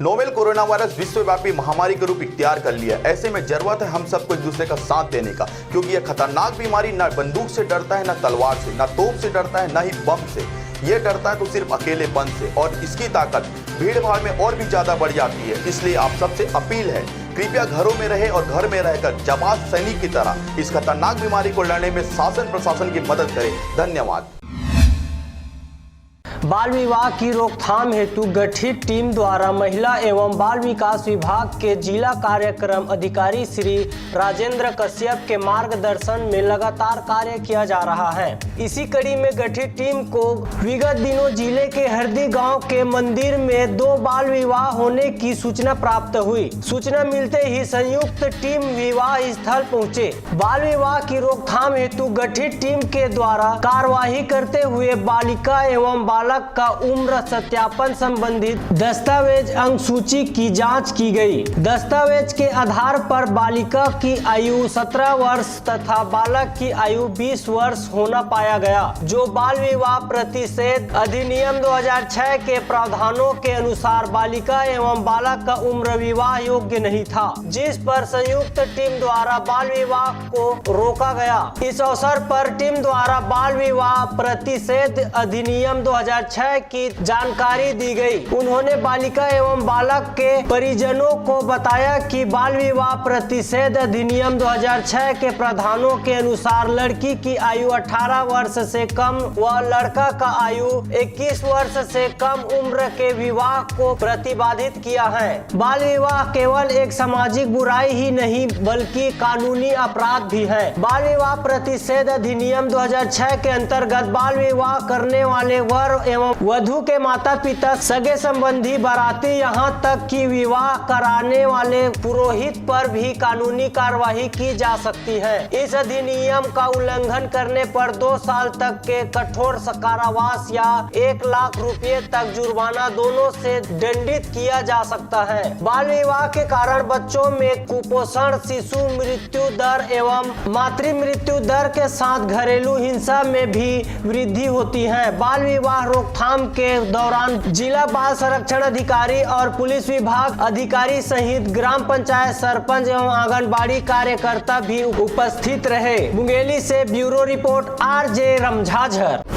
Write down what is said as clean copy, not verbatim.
Novel corona virus विश्वव्यापी महामारी का रूप इख्तियार कर लिया। ऐसे में जरूरत है हम सबको एक दूसरे का साथ देने का, क्योंकि यह खतरनाक बीमारी न बंदूक से डरता है, न तलवार से, न तोप से डरता है, न ही बम से। ये डरता है तो सिर्फ अकेलेपन से, और इसकी ताकत भीड़ भाड़ में और भी ज्यादा बढ़ जाती है। इसलिए आप सबसे अपील है, कृपया घरों में रहे और घर में रहकर जाबाज सैनिक की तरह इस खतरनाक बीमारी को लड़ने में शासन प्रशासन की मदद करें। धन्यवाद। बाल विवाह की रोकथाम हेतु गठित टीम द्वारा महिला एवं बाल विकास विभाग के जिला कार्यक्रम अधिकारी श्री राजेंद्र कश्यप के मार्गदर्शन में लगातार कार्य किया जा रहा है। इसी कड़ी में गठित टीम को विगत दिनों जिले के हरदी गांव के मंदिर में 2 बाल विवाह होने की सूचना प्राप्त हुई। सूचना मिलते ही संयुक्त टीम विवाह स्थल पहुंचे। बाल विवाह की रोकथाम हेतु गठित टीम के द्वारा कार्यवाही करते हुए बालिका एवं बालक का उम्र सत्यापन संबंधित दस्तावेज अंक सूची की जांच की गई। दस्तावेज के आधार पर बालिका की आयु 17 वर्ष तथा बालक की आयु 20 वर्ष होना पाया गया, जो बाल विवाह प्रतिषेध अधिनियम 2006 के प्रावधानों के अनुसार बालिका एवं बालक का उम्र विवाह योग्य नहीं था, जिस पर संयुक्त टीम द्वारा बाल विवाह को रोका गया। इस अवसर पर टीम द्वारा बाल विवाह प्रतिषेध अधिनियम 2006 की जानकारी दी गई। उन्होंने बालिका एवं बालक के परिजनों को बताया कि बाल विवाह प्रतिषेध अधिनियम 2006 के प्रावधानों के अनुसार लड़की की आयु 18 वर्ष से कम व लड़का का आयु 21 वर्ष से कम उम्र के विवाह को प्रतिबंधित किया है। बाल विवाह केवल एक सामाजिक बुराई ही नहीं बल्कि कानूनी अपराध भी है। बाल विवाह प्रतिषेध अधिनियम 2006 के अंतर्गत बाल विवाह करने वाले वर एवं वधू के माता पिता, सगे संबंधी, बाराती, यहाँ तक कि विवाह कराने वाले पुरोहित पर भी कानूनी कार्यवाही की जा सकती है। इस अधिनियम का उल्लंघन करने पर 2 साल तक के कठोर कारावास या 1 लाख रुपए तक जुर्माना दोनों से दंडित किया जा सकता है। बाल विवाह के कारण बच्चों में कुपोषण, शिशु मृत्यु दर एवं मातृ मृत्यु दर के साथ घरेलू हिंसा में भी वृद्धि होती है। बाल विवाह रोकथाम के दौरान जिला बाल संरक्षण अधिकारी और पुलिस विभाग अधिकारी सहित ग्राम पंचायत सरपंच एवं आंगनबाड़ी कार्यकर्ता भी उपस्थित रहे। मुंगेली से ब्यूरो रिपोर्ट RJ रमझाझर।